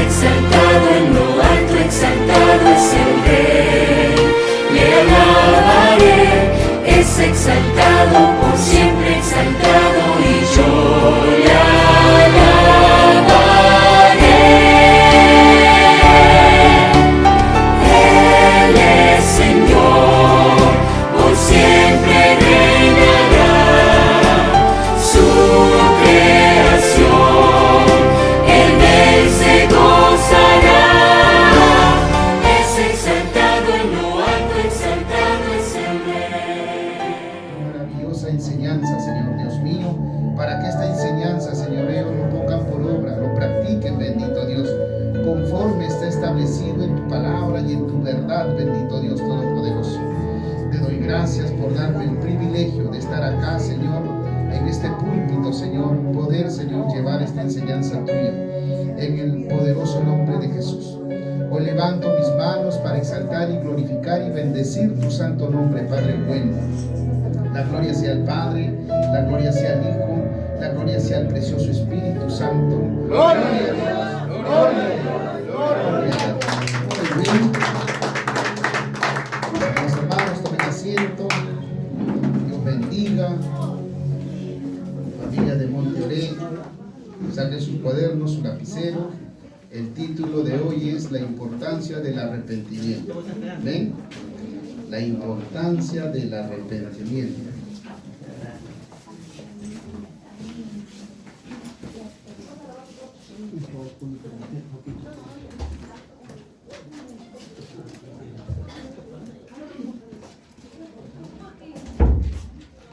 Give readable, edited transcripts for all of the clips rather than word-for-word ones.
exaltado en lo alto, exaltado es el Rey. Le alabaré, es exaltado, por siempre exaltado, y yo le alabaré. Él es Señor, por siempre reinará. Su creación, en él se gozará. Es exaltado en lo alto, exaltado es el Rey. Maravillosa enseñanza, Señor Dios mío, para que esta enseñanza, Señor, ellos lo pongan por obra, lo practiquen, bendito Dios, conforme está establecido en tu palabra y en tu verdad, bendito Dios Todopoderoso. Te doy gracias por darme el privilegio de estar acá, Señor, en este púlpito, Señor, poder, Señor, llevar esta enseñanza tuya, en el poderoso nombre de Jesús. Hoy levanto mis manos para exaltar y glorificar y bendecir tu santo nombre, Padre bueno. La gloria sea al Padre, la gloria sea al Hijo, la gloria sea al precioso Espíritu Santo. Gloria a Dios, gloria a Dios, gloria a Dios. Muy bien. Los hermanos, tomen asiento. Dios bendiga. Familia de Monteoré, saquen sus cuadernos, su lapicero. El título de hoy es La importancia del arrepentimiento. ¿Ven? La importancia del arrepentimiento.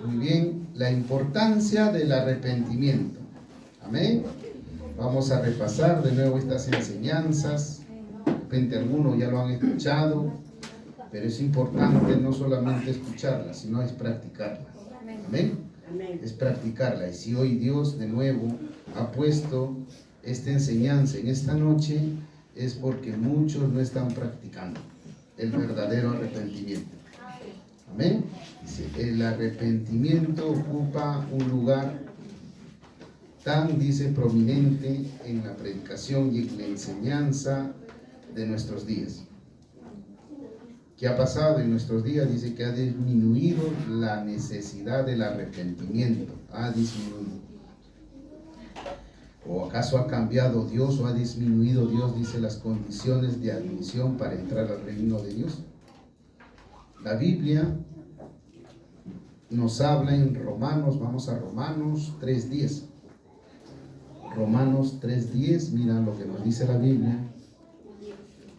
Muy bien, la importancia del arrepentimiento. Amén. Vamos a repasar de nuevo estas enseñanzas. De repente algunos ya lo han escuchado, pero es importante no solamente escucharla, sino es practicarla. Amén. Es practicarla. Y si hoy Dios de nuevo ha puesto esta enseñanza en esta noche, es porque muchos no están practicando el verdadero arrepentimiento. Amén. Dice, el arrepentimiento ocupa un lugar tan, dice, prominente en la predicación y en la enseñanza de nuestros días. ¿Qué ha pasado en nuestros días? Dice que ha disminuido la necesidad del arrepentimiento. Ha disminuido. ¿O acaso ha cambiado Dios o ha disminuido Dios, dice, las condiciones de admisión para entrar al reino de Dios? La Biblia nos habla en Romanos, vamos a Romanos 3:10. Romanos 3:10, mira lo que nos dice la Biblia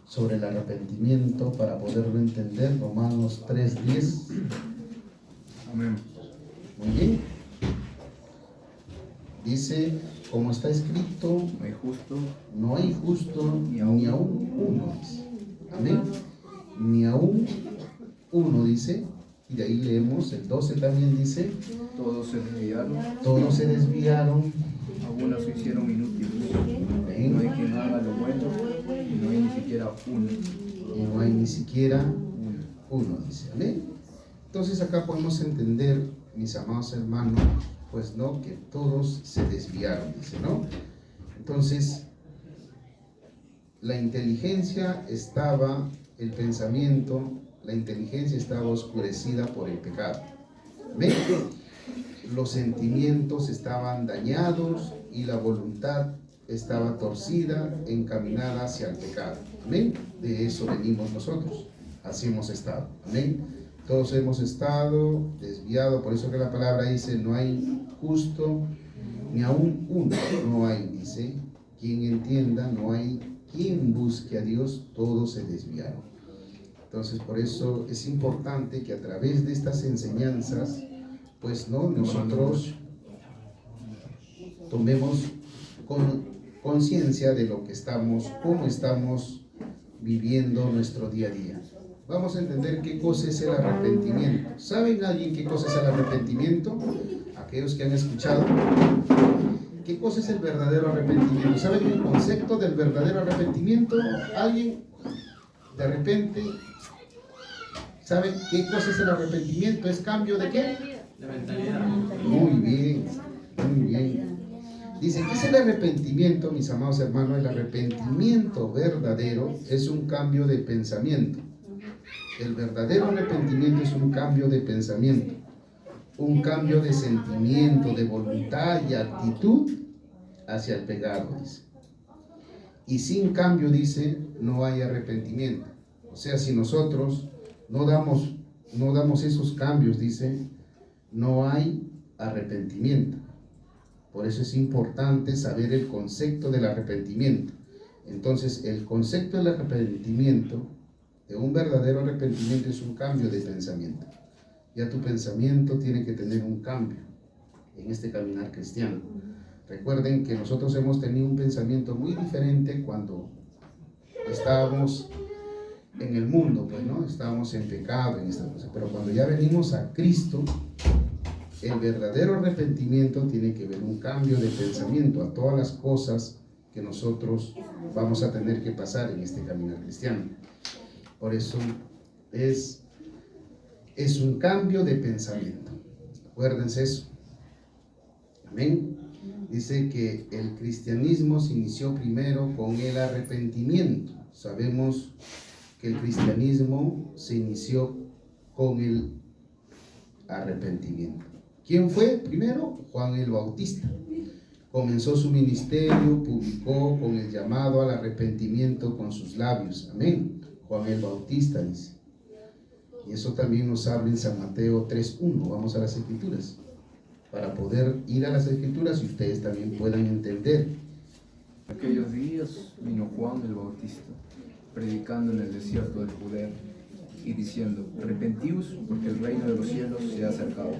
sobre el arrepentimiento para poderlo entender. Romanos 3:10. Amén. Muy bien. Dice, como está escrito, No hay justo, no hay justo ni ni aun aún uno. Dice. Amén. Ni aún uno, dice. Y de ahí leemos el 12 también, dice, todos se desviaron, todos se desviaron. algunos se hicieron inútiles. Amén. No hay quien haga lo bueno, y no hay ni siquiera uno. Y no hay ni siquiera uno, dice. Amén. Entonces acá podemos entender, mis amados hermanos, pues no, que todos se desviaron, dice, ¿no? Entonces, la inteligencia estaba, el pensamiento, la inteligencia estaba oscurecida por el pecado. ¿Ven? Los sentimientos estaban dañados y la voluntad estaba torcida, encaminada hacia el pecado. Amén. De eso venimos nosotros. Así hemos estado. Amén. Todos hemos estado desviados. Por eso que la palabra dice, no hay justo ni aún uno. No hay, dice, quien entienda, no hay quien busque a Dios. Todos se desviaron. Entonces, por eso es importante que a través de estas enseñanzas, pues no, nosotros tomemos conciencia de lo que estamos, cómo estamos viviendo nuestro día a día. Vamos a entender qué cosa es el arrepentimiento. ¿Saben alguien qué cosa es el arrepentimiento? Aquellos que han escuchado. ¿Qué cosa es el verdadero arrepentimiento? ¿Saben el concepto del verdadero arrepentimiento? ¿Alguien de repente sabe qué cosa es el arrepentimiento? ¿Es cambio de qué? De mentalidad. Muy bien, muy bien. Dice, ¿qué es el arrepentimiento, mis amados hermanos? El arrepentimiento verdadero es un cambio de pensamiento. El verdadero arrepentimiento es un cambio de pensamiento, un cambio de sentimiento, de voluntad y actitud hacia el pecado, dice. Y sin cambio, dice, no hay arrepentimiento. O sea, si nosotros no damos esos cambios, dice, no hay arrepentimiento. Por eso es importante saber el concepto del arrepentimiento. Entonces, el concepto del arrepentimiento, de un verdadero arrepentimiento, es un cambio de pensamiento. Ya tu pensamiento tiene que tener un cambio en este caminar cristiano. Recuerden que nosotros hemos tenido un pensamiento muy diferente cuando estábamos en el mundo, pues, ¿no? Estábamos en pecado, en esta cosa. Pero cuando ya venimos a Cristo, el verdadero arrepentimiento tiene que ver un cambio de pensamiento a todas las cosas que nosotros vamos a tener que pasar en este caminar cristiano. Por eso es un cambio de pensamiento. Acuérdense eso. Amén. Dice que el cristianismo se inició primero con el arrepentimiento. Sabemos que el cristianismo se inició con el arrepentimiento. ¿Quién fue primero? Juan el Bautista. Comenzó su ministerio, publicó con el llamado al arrepentimiento con sus labios. Amén. Juan el Bautista dice. Y eso también nos habla en San Mateo 3:1. Vamos a las Escrituras, para poder ir a las Escrituras y ustedes también puedan entender. En aquellos días vino Juan el Bautista, predicando en el desierto de Judea, y diciendo, arrepentíos, porque el reino de los cielos se ha acercado.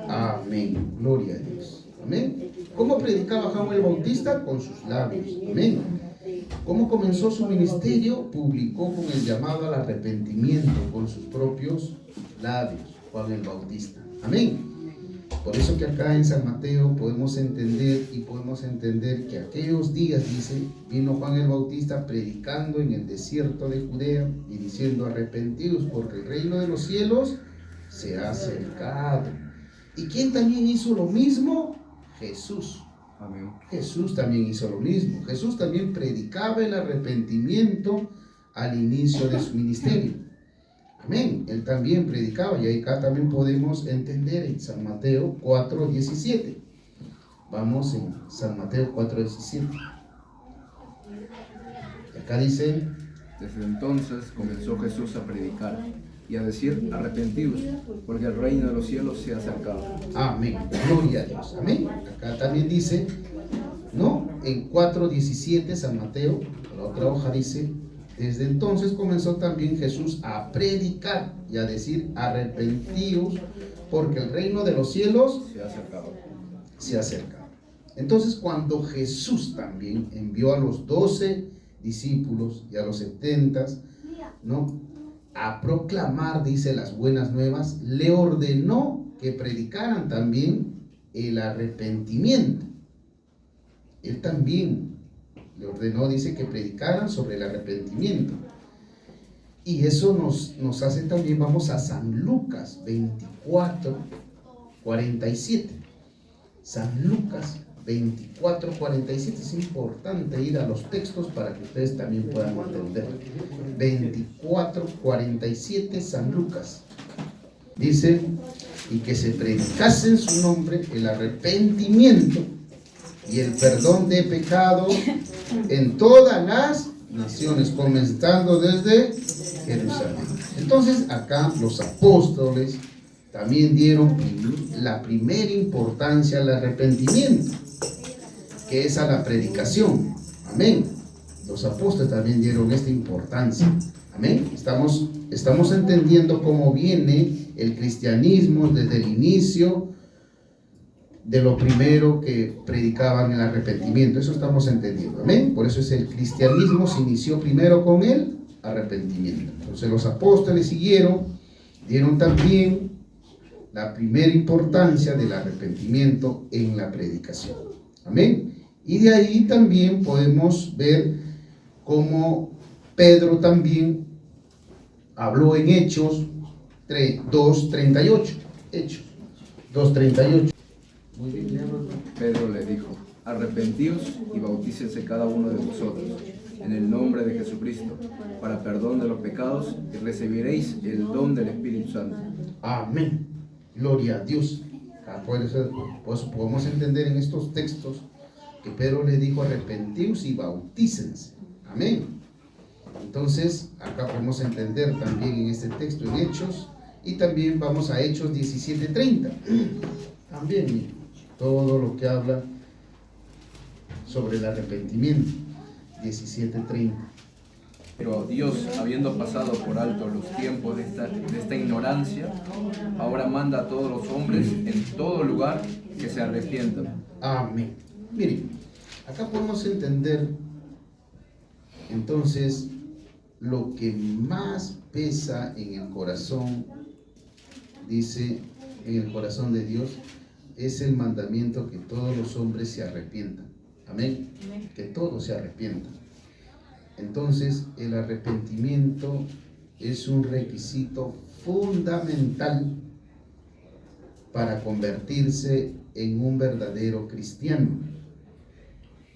Amén. Gloria a Dios. Amén. ¿Cómo predicaba Juan el Bautista? Con sus labios. Amén. ¿Cómo comenzó su ministerio? Publicó con el llamado al arrepentimiento con sus propios labios. Juan el Bautista. Amén. Por eso que acá en San Mateo podemos entender que aquellos días, dice, vino Juan el Bautista predicando en el desierto de Judea y diciendo, arrepentidos porque el reino de los cielos se ha acercado. ¿Y quién también hizo lo mismo? Jesús. Amén. Jesús también hizo lo mismo. Jesús también predicaba el arrepentimiento al inicio de su ministerio. Amén. Él también predicaba, y acá también podemos entender en San Mateo 4:17. Vamos en San Mateo 4:17. Acá dice, desde entonces comenzó Jesús a predicar y a decir, arrepentidos, porque el reino de los cielos se ha acercado. amén, gloria a Dios, amén. Acá también dice, ¿no? En 4:17 San Mateo, la otra hoja dice, desde entonces comenzó también Jesús a predicar y a decir, arrepentidos, porque el reino de los cielos se ha acercado. Entonces, cuando Jesús también envió a los 12 discípulos y a los 70, ¿no?, a proclamar, dice, las buenas nuevas, le ordenó que predicaran también el arrepentimiento. Él también le ordenó, dice, que predicaran sobre el arrepentimiento. Y eso nos hace también, vamos a San Lucas 24:47. San Lucas 24:47. Es importante ir a los textos para que ustedes también puedan entender. 24:47 San Lucas. Dice, y que se predicase en su nombre el arrepentimiento y el perdón de pecados en todas las naciones, comenzando desde Jerusalén. Entonces acá los apóstoles también dieron la primera importancia al arrepentimiento, que es a la predicación. Amén. Los apóstoles también dieron esta importancia. Amén. Estamos entendiendo cómo viene el cristianismo desde el inicio, de lo primero que predicaban el arrepentimiento. Eso estamos entendiendo. Amén. Por eso es el cristianismo se inició primero con el arrepentimiento. Entonces los apóstoles dieron también la primera importancia del arrepentimiento en la predicación. Amén. Y de ahí también podemos ver cómo Pedro también habló en Hechos 2:38. Hechos 2:38. Muy bien, Pedro le dijo, arrepentíos y bautícense cada uno de vosotros en el nombre de Jesucristo para perdón de los pecados y recibiréis el don del Espíritu Santo. Amén. Gloria a Dios. Por eso podemos entender en estos textos que Pedro le dijo arrepentíos y bautícense. Amén. Entonces, acá podemos entender también en este texto en Hechos, y también vamos a Hechos 17:30. También todo lo que habla sobre el arrepentimiento. 17:30. Pero Dios, habiendo pasado por alto los tiempos de esta ignorancia, ahora manda a todos los hombres en todo lugar que se arrepientan. Amén. Miren, acá podemos entender entonces lo que más pesa en el corazón, dice, en el corazón de Dios, es el mandamiento que todos los hombres se arrepientan. Amén. Que todos se arrepientan. Entonces, el arrepentimiento es un requisito fundamental para convertirse en un verdadero cristiano.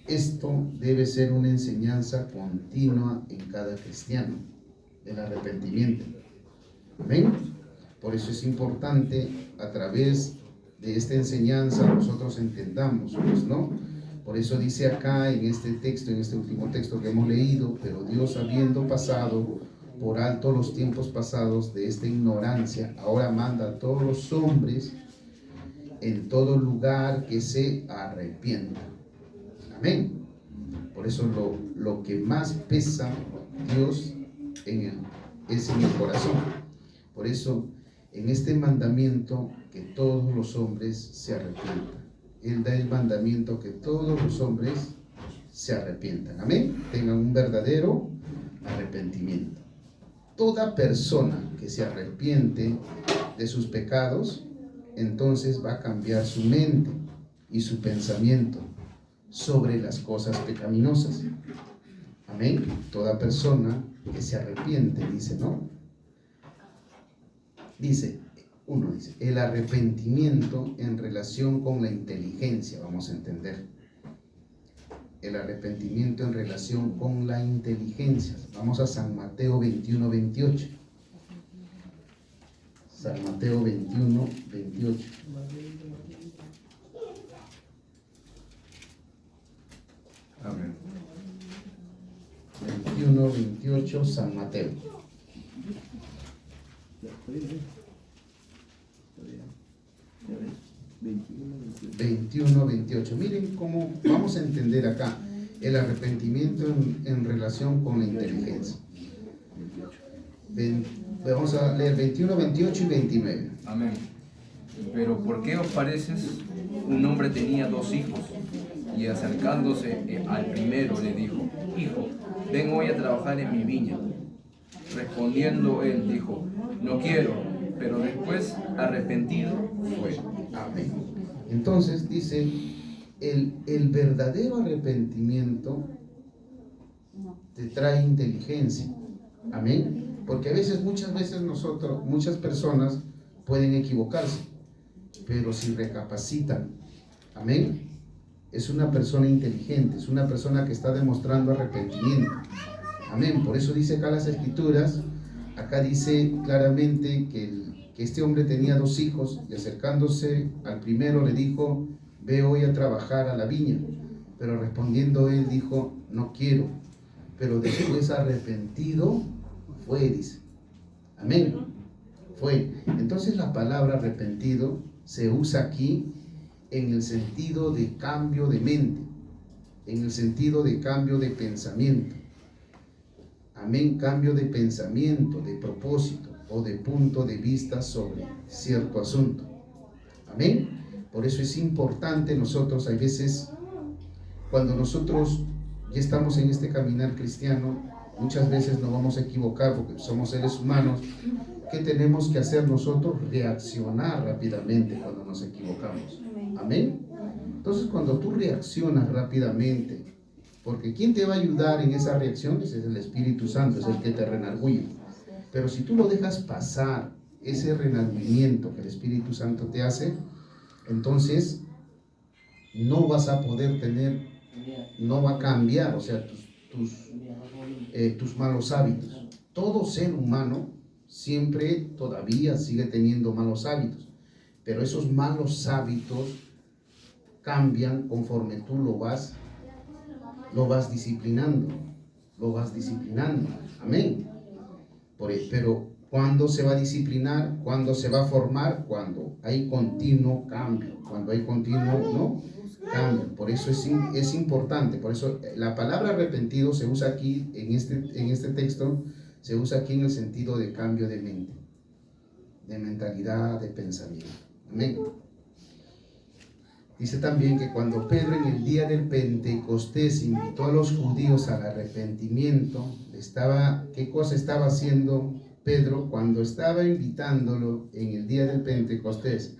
Esto debe ser una enseñanza continua en cada cristiano, el arrepentimiento. Amén. Por eso es importante, a través de esta enseñanza, nosotros entendamos, pues, ¿no? Por eso dice acá en este texto, en este último texto que hemos leído, pero Dios, habiendo pasado por alto los tiempos pasados de esta ignorancia, ahora manda a todos los hombres en todo lugar que se arrepientan. Amén. Por eso lo que más pesa Dios es en el corazón. Por eso, en este mandamiento, que todos los hombres se arrepientan. Él da el mandamiento que todos los hombres se arrepientan. Amén. Tengan un verdadero arrepentimiento. Toda persona que se arrepiente de sus pecados, entonces va a cambiar su mente y su pensamiento sobre las cosas pecaminosas. Amén. Toda persona que se arrepiente, dice, ¿no? Dice, el arrepentimiento en relación con la inteligencia, vamos a entender. El arrepentimiento en relación con la inteligencia. Vamos a San Mateo 21:28. San Mateo 21:28. Amén. 21:28, San Mateo. 21:28. Miren cómo vamos a entender acá el arrepentimiento en relación con la inteligencia. Vamos a leer 21:28 y 29. Amén. Pero ¿por qué os pareces? Un hombre tenía 2 hijos, y acercándose al primero le dijo: Hijo, ven hoy a trabajar en mi viña. Respondiendo él dijo: No quiero. Pero después, arrepentido, fue. Amén. Entonces dice, el verdadero arrepentimiento te trae inteligencia. Amén. Porque muchas veces muchas personas pueden equivocarse, pero si recapacitan, amén, es una persona inteligente, es una persona que está demostrando arrepentimiento. Amén. Por eso dice acá las Escrituras, acá dice claramente que este hombre tenía 2 hijos, y acercándose al primero le dijo: Ve hoy a trabajar a la viña. Pero respondiendo él dijo: No quiero. Pero después arrepentido fue, dice. Amén. Fue. Entonces la palabra arrepentido se usa aquí en el sentido de cambio de mente, en el sentido de cambio de pensamiento. Amén. Cambio de pensamiento, de propósito o de punto de vista sobre cierto asunto. Amén. Por eso es importante nosotros, hay veces, cuando nosotros ya estamos en este caminar cristiano, muchas veces nos vamos a equivocar porque somos seres humanos. ¿Qué tenemos que hacer nosotros? Reaccionar rápidamente cuando nos equivocamos. Amén. Entonces, cuando tú reaccionas rápidamente, porque ¿quién te va a ayudar en esa reacción? Es el Espíritu Santo, es el que te renarguye. Pero si tú lo dejas pasar, ese renargüimiento que el Espíritu Santo te hace, entonces no vas a poder tener, no va a cambiar, o sea, tus malos hábitos. Todo ser humano siempre todavía sigue teniendo malos hábitos, pero esos malos hábitos cambian conforme tú lo vas disciplinando, amén. Pero ¿cuándo se va a disciplinar? ¿Cuándo se va a formar? Cuando hay continuo cambio, cuando hay continuo cambio. Por eso es importante, por eso la palabra arrepentido se usa aquí, en este texto, se usa aquí en el sentido de cambio de mente, de mentalidad, de pensamiento. Amén. Dice también que cuando Pedro en el día del Pentecostés invitó a los judíos al arrepentimiento, ¿qué cosa estaba haciendo Pedro cuando estaba invitándolo en el día del Pentecostés?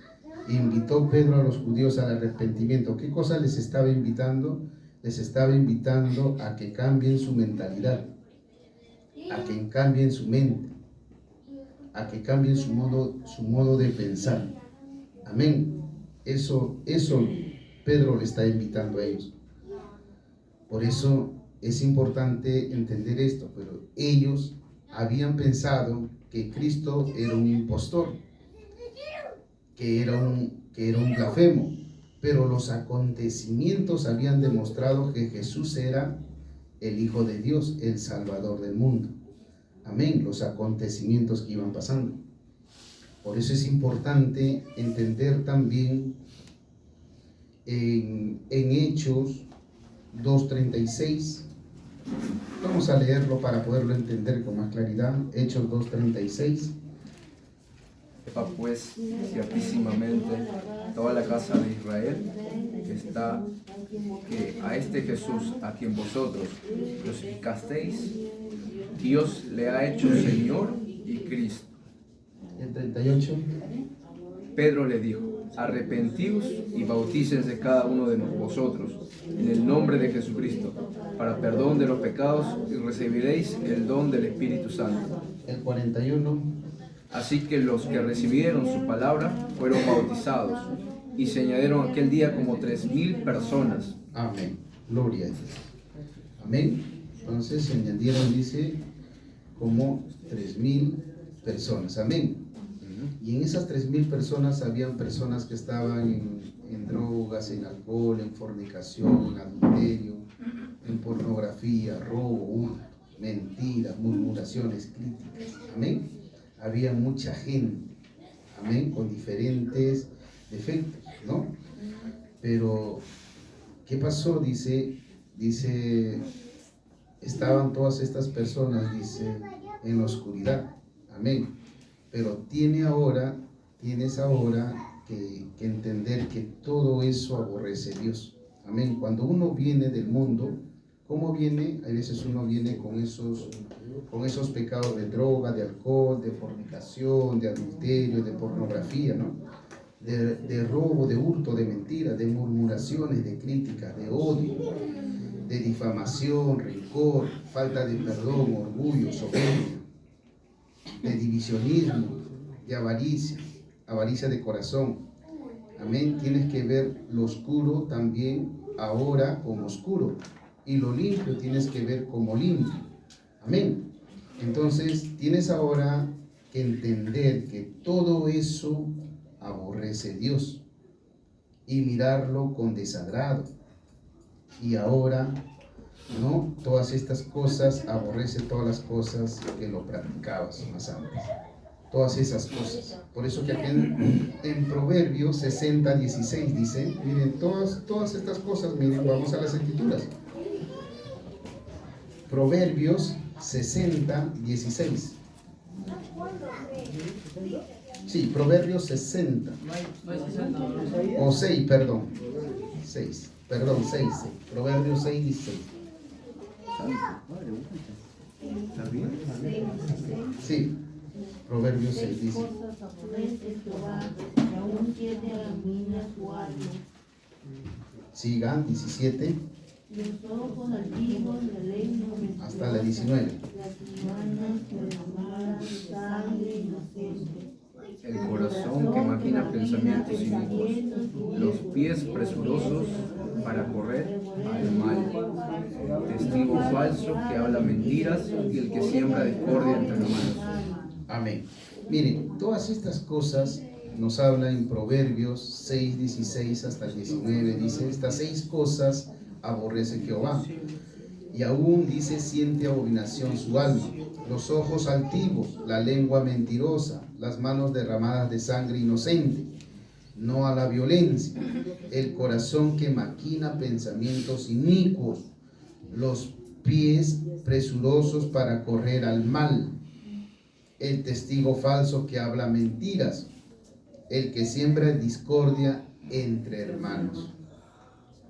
Invitó Pedro a los judíos al arrepentimiento. ¿Qué cosa les estaba invitando? Les estaba invitando a que cambien su mentalidad, a que cambien su mente, a que cambien su modo de pensar. Amén. Eso Pedro le está invitando a ellos. Por eso es importante entender esto, pero ellos habían pensado que Cristo era un impostor, que era un blasfemo, pero los acontecimientos habían demostrado que Jesús era el Hijo de Dios, el Salvador del mundo. Amén, los acontecimientos que iban pasando. Por eso es importante entender también en Hechos 2:36. Vamos a leerlo para poderlo entender con más claridad. Hechos 2:36. Sepa pues ciertísimamente toda la casa de Israel que a este Jesús, a quien vosotros crucificasteis, Dios le ha hecho Señor y Cristo. El 38. Pedro le dijo: arrepentíos y bautícense cada uno de vosotros en el nombre de Jesucristo para perdón de los pecados y recibiréis el don del Espíritu Santo. El 41. Así que los que recibieron su palabra fueron bautizados y se añadieron aquel día como 3,000 personas. Amén. Gloria a Dios. Amén. Entonces se añadieron, dice, como 3,000 personas. Amén. Y en esas 3,000 personas habían personas que estaban en drogas, en alcohol, en fornicación, en adulterio, en pornografía, robo, hurto, mentiras, murmuraciones, críticas. Amén. Había mucha gente, amén, con diferentes defectos, ¿no? Pero, ¿qué pasó? Dice, estaban todas estas personas, dice, en la oscuridad. Amén. Pero tienes ahora que entender que todo eso aborrece a Dios. Amén. Cuando uno viene del mundo, ¿cómo viene? A veces uno viene con esos pecados de droga, de alcohol, de fornicación, de adulterio, de pornografía, ¿no? De robo, de hurto, de mentira, de murmuraciones, de críticas, de odio, de difamación, rencor, falta de perdón, orgullo, soberbia, de divisionismo, de avaricia de corazón. Amén. Tienes que ver lo oscuro también ahora como oscuro, y lo limpio tienes que ver como limpio. Amén. Entonces tienes ahora que entender que todo eso aborrece a Dios y mirarlo con desagrado. Y ahora, ¿no? Todas estas cosas, aborrece todas las cosas que lo practicabas más antes. Todas esas cosas. Por eso que aquí en Proverbios 60:16 dice, miren, todas estas cosas, miren, vamos a las escrituras. Proverbios 60:16. Sí, Proverbios 60. O 6, perdón. 6. Perdón, 6. Proverbios 6:16. ¿Está bien? Sí. Proverbios 6:16. Sigan, 17. Hasta la 19. el corazón que maquina pensamientos inicuos, los pies presurosos para correr al mal, testigo falso que habla mentiras y el que siembra discordia entre hermanos. Amén. Miren, todas estas cosas nos habla en Proverbios 6, 16 hasta el 19. Dice, estas 6 cosas aborrece Jehová. Y aún dice, siente abominación su alma. Los ojos altivos, la lengua mentirosa, las manos derramadas de sangre inocente, no a la violencia, el corazón que maquina pensamientos inicuos, los pies presurosos para correr al mal, el testigo falso que habla mentiras, el que siembra discordia entre hermanos.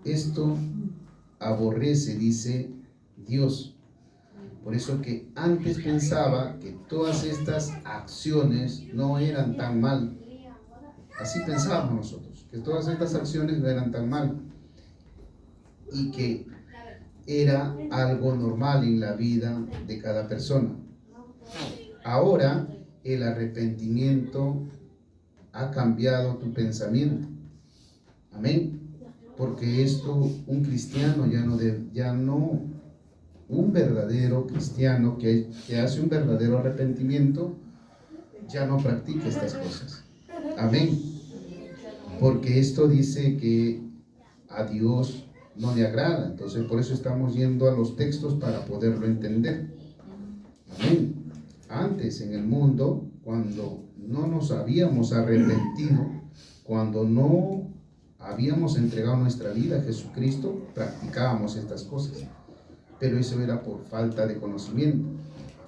Esto aborrece, dice Dios. Por eso que antes pensaba que todas estas acciones no eran tan mal. Así pensábamos nosotros, que todas estas acciones no eran tan mal y que era algo normal en la vida de cada persona. Ahora el arrepentimiento ha cambiado tu pensamiento. Amén. Porque esto, un cristiano un verdadero cristiano que hace un verdadero arrepentimiento, ya no practica estas cosas. Amén. Porque esto dice que a Dios no le agrada. Entonces por eso estamos yendo a los textos para poderlo entender. Amén. Antes en el mundo, cuando no nos habíamos arrepentido, cuando no habíamos entregado nuestra vida a Jesucristo, practicábamos estas cosas. Pero eso era por falta de conocimiento.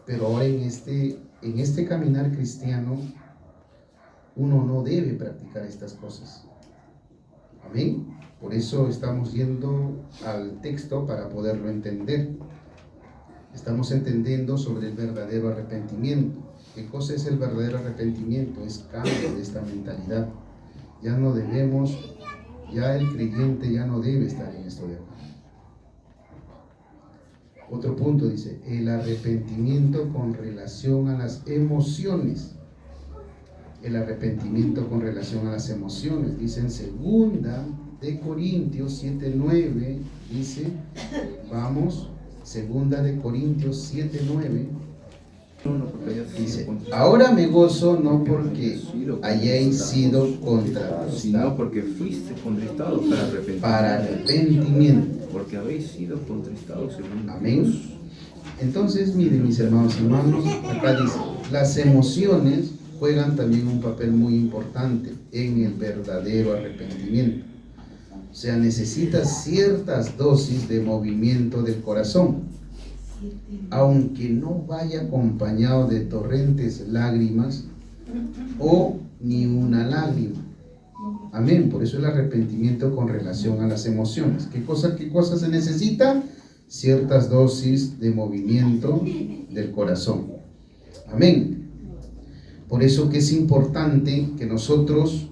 Pero ahora en este caminar cristiano, uno no debe practicar estas cosas. Amén. Por eso estamos yendo al texto para poderlo entender. Estamos entendiendo sobre el verdadero arrepentimiento. ¿Qué cosa es el verdadero arrepentimiento? Es cambio de esta mentalidad. Ya el creyente ya no debe estar en esto de acá. Otro punto dice, el arrepentimiento con relación a las emociones. El arrepentimiento con relación a las emociones. Dice en 2 de Corintios 7:9, dice, vamos, 2 de Corintios 7:9, dice, ahora me gozo no porque hayáis sido contristados, sino porque fuiste contristados para arrepentimiento. Porque habéis sido contristados según Amén. Dios. Entonces, miren mis hermanos y hermanos, acá dice, las emociones juegan también un papel muy importante en el verdadero arrepentimiento. O sea, necesita ciertas dosis de movimiento del corazón, aunque no vaya acompañado de torrentes lágrimas o ni una lágrima. Amén. Por eso el arrepentimiento con relación a las emociones. ¿Qué cosa se necesita? Ciertas dosis de movimiento del corazón. Amén. Por eso que es importante que nosotros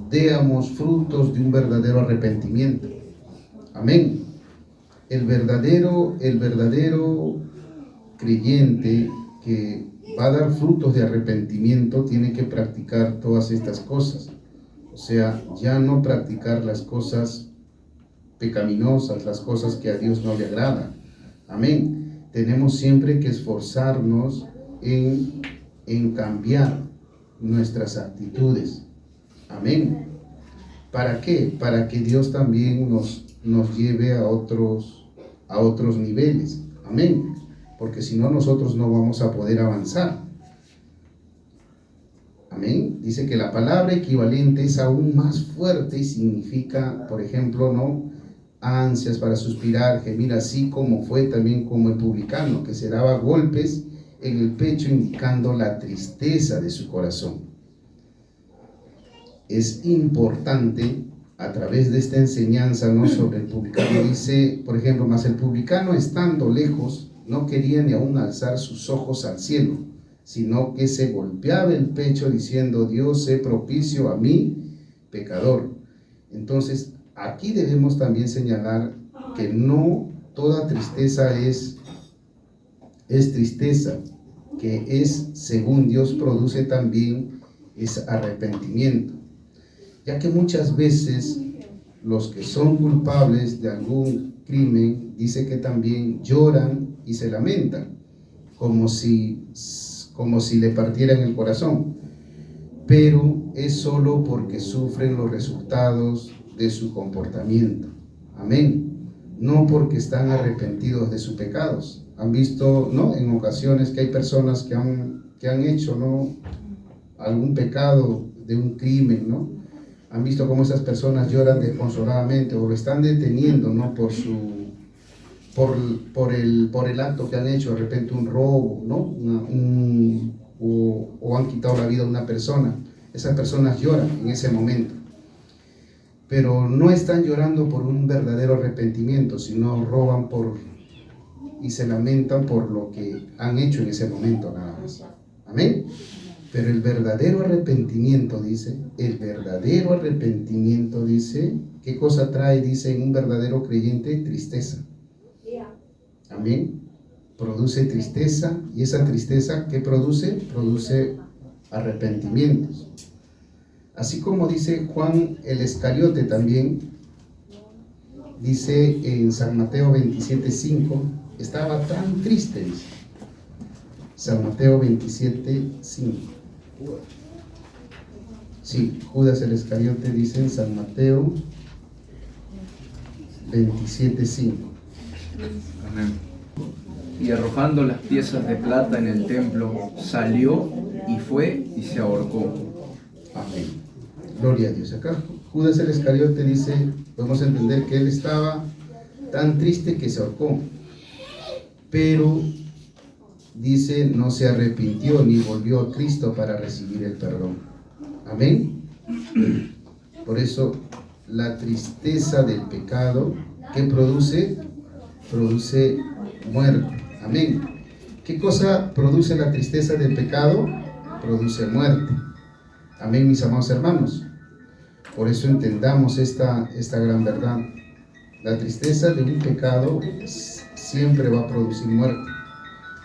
veamos frutos de un verdadero arrepentimiento. Amén. El verdadero creyente que va a dar frutos de arrepentimiento tiene que practicar todas estas cosas. O sea, ya no practicar las cosas pecaminosas, las cosas que a Dios no le agradan. Amén. Tenemos siempre que esforzarnos en cambiar nuestras actitudes. Amén. ¿Para qué? Para que Dios también nos lleve a otros niveles. Amén. Porque si no, nosotros no vamos a poder avanzar. Amén. Dice que la palabra equivalente es aún más fuerte y significa, por ejemplo, ¿no?, ansias para suspirar, gemir, así como fue también como el publicano, que se daba golpes en el pecho indicando la tristeza de su corazón. Es importante a través de esta enseñanza, ¿no?, sobre el publicano. Dice, por ejemplo, mas el publicano estando lejos no quería ni aún alzar sus ojos al cielo, sino que se golpeaba el pecho diciendo, Dios, sé propicio a mí, pecador. Entonces, aquí debemos también señalar que no toda tristeza es tristeza. que es según Dios, produce también es arrepentimiento, ya que muchas veces los que son culpables de algún crimen, dice que también lloran y se lamentan, como si le partieran el corazón, pero es solo porque sufren los resultados de su comportamiento. Amén. No porque están arrepentidos de sus pecados. Han visto, ¿no?, en ocasiones que hay personas que han hecho, ¿no?, algún pecado de un crimen, ¿no? Han visto cómo esas personas lloran desconsoladamente o lo están deteniendo, ¿no?, por el acto que han hecho, de repente un robo, ¿no?, o han quitado la vida a una persona. Esas personas lloran en ese momento, pero no están llorando por un verdadero arrepentimiento, sino roban y se lamentan por lo que han hecho en ese momento nada más. Amén. Pero el verdadero arrepentimiento, dice, ¿qué cosa trae? Dice, en un verdadero creyente, tristeza. Amén. Produce tristeza, y esa tristeza, ¿qué produce? Produce arrepentimientos. Así como dice Juan el Iscariote también, dice en San Mateo 27:5, estaba tan triste, dice. San Mateo 27:5. Sí, Judas el Iscariote dice en San Mateo 27:5. Amén. Y arrojando las piezas de plata en el templo, salió y fue y se ahorcó. Amén. Gloria a Dios. Acá Judas el Iscariote dice, podemos entender que él estaba tan triste que se ahorcó, pero dice, no se arrepintió ni volvió a Cristo para recibir el perdón. Amén. Por eso la tristeza del pecado, ¿qué produce? Produce muerte. Amén. ¿Qué cosa produce la tristeza del pecado? Produce muerte. Amén, mis amados hermanos. Por eso entendamos esta gran verdad. La tristeza de un pecado siempre va a producir muerte.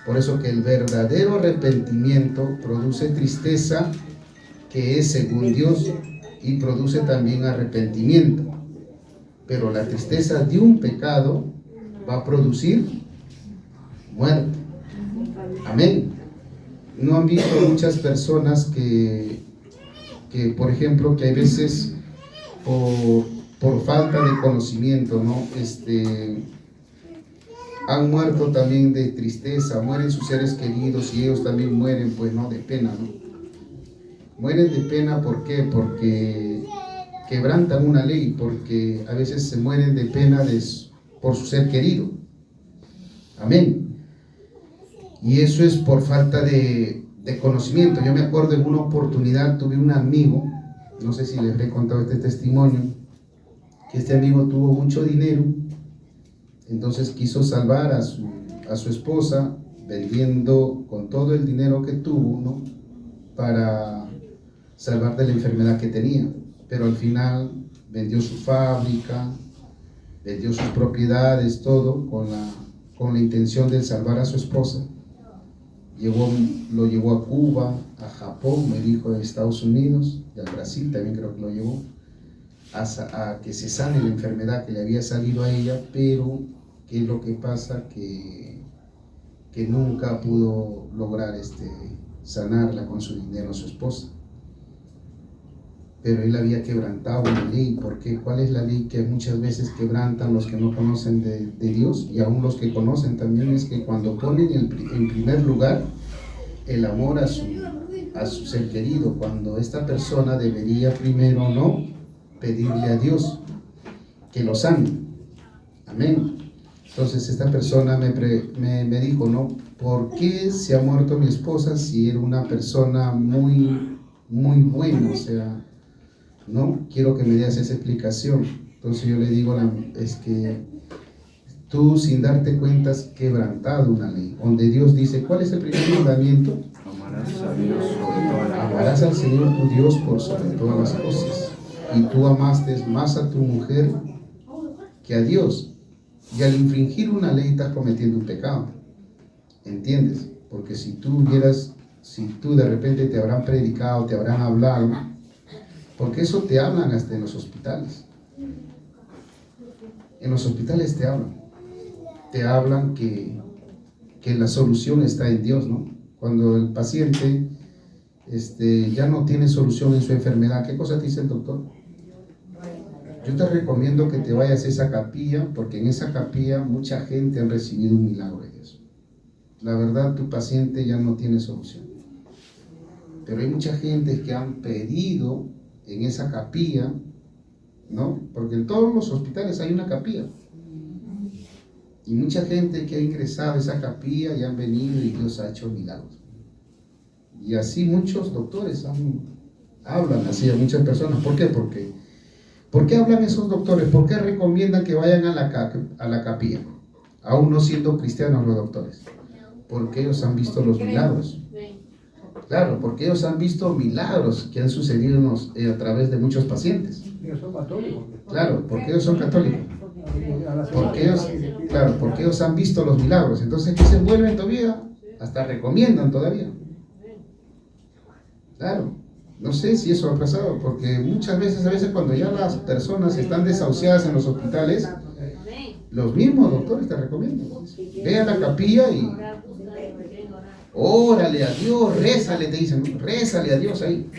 Por eso que el verdadero arrepentimiento produce tristeza, que es según Dios, y produce también arrepentimiento. Pero la tristeza de un pecado va a producir muerte. Amén. ¿No han visto muchas personas que por ejemplo, que hay veces por falta de conocimiento, ¿no?, han muerto también de tristeza, mueren sus seres queridos y ellos también mueren, pues, ¿no?, de pena, ¿no? Mueren de pena, ¿por qué? Porque quebrantan una ley, porque a veces se mueren de pena por su ser querido. Amén. Y eso es por falta de conocimiento. Yo me acuerdo en una oportunidad, tuve un amigo, no sé si les he contado este testimonio, que este amigo tuvo mucho dinero, entonces quiso salvar a su esposa, vendiendo con todo el dinero que tuvo, ¿no?, para salvar de la enfermedad que tenía. Pero al final vendió su fábrica, vendió sus propiedades, todo, con la intención de salvar a su esposa. Lo llevó a Cuba, a Japón, me dijo, de Estados Unidos, y al Brasil también creo que lo llevó, a que se sane la enfermedad que le había salido a ella, pero ¿qué es lo que pasa? Que nunca pudo lograr sanarla con su dinero a su esposa. Pero él había quebrantado una ley. ¿Por qué? ¿Cuál es la ley que muchas veces quebrantan los que no conocen de Dios? Y aún los que conocen también, es que cuando ponen en primer lugar el amor a su ser querido, cuando esta persona debería primero, ¿no?, pedirle a Dios que lo sane. Amén. Entonces esta persona me dijo, ¿no?, ¿por qué se ha muerto mi esposa si era una persona muy, muy buena? O sea, no, quiero que me des esa explicación. Entonces yo le digo, es que tú, sin darte cuenta, has quebrantado una ley, donde Dios dice, ¿cuál es el primer mandamiento? Amarás a Dios sobre todas las cosas. Amarás al Señor tu Dios por sobre todas las cosas. Y tú amaste más a tu mujer que a Dios. Y al infringir una ley estás cometiendo un pecado. ¿Entiendes? Porque si tú de repente te habrán predicado, te habrán hablado, porque eso te hablan hasta en los hospitales. En los hospitales te hablan que la solución está en Dios, ¿no? Cuando el paciente ya no tiene solución en su enfermedad, ¿qué cosa te dice el doctor? Yo te recomiendo que te vayas a esa capilla, porque en esa capilla mucha gente ha recibido un milagro de Dios. La verdad, tu paciente ya no tiene solución. Pero hay mucha gente que han pedido en esa capilla, ¿no? Porque en todos los hospitales hay una capilla. Y mucha gente que ha ingresado a esa capilla y han venido y Dios ha hecho milagros. Y así muchos doctores hablan así a muchas personas. ¿Por qué? ¿Por qué hablan esos doctores? ¿Por qué recomiendan que vayan a la capilla? Aún no siendo cristianos los doctores. Porque ellos han visto los milagros. Claro, porque ellos han visto milagros que han sucedido a través de muchos pacientes. Ellos son católicos. Claro, porque ellos son católicos. Porque ellos han visto los milagros. Entonces, ¿qué se vuelven todavía? Hasta recomiendan todavía. Claro, no sé si eso ha pasado, porque muchas veces, cuando ya las personas están desahuciadas en los hospitales, los mismos doctores te recomiendan. Ve a la capilla y órale a Dios, rézale, te dicen, ¿no? Rézale a Dios ahí.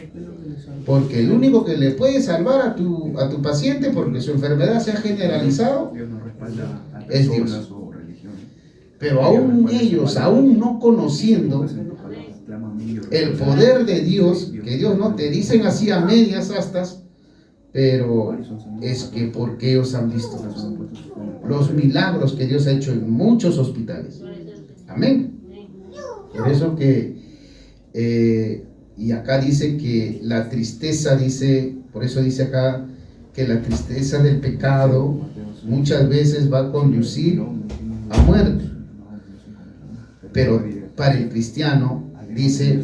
Porque el único que le puede salvar a tu paciente, porque su enfermedad se ha generalizado, es Dios. Pero aún ellos, aún no conociendo el poder de Dios, que Dios no te dicen así a medias astas, pero es que porque ellos han visto los milagros que Dios ha hecho en muchos hospitales. Amén. Por eso y acá dice que la tristeza, por eso dice acá que la tristeza del pecado muchas veces va a conducir a muerte. Pero para el cristiano, dice,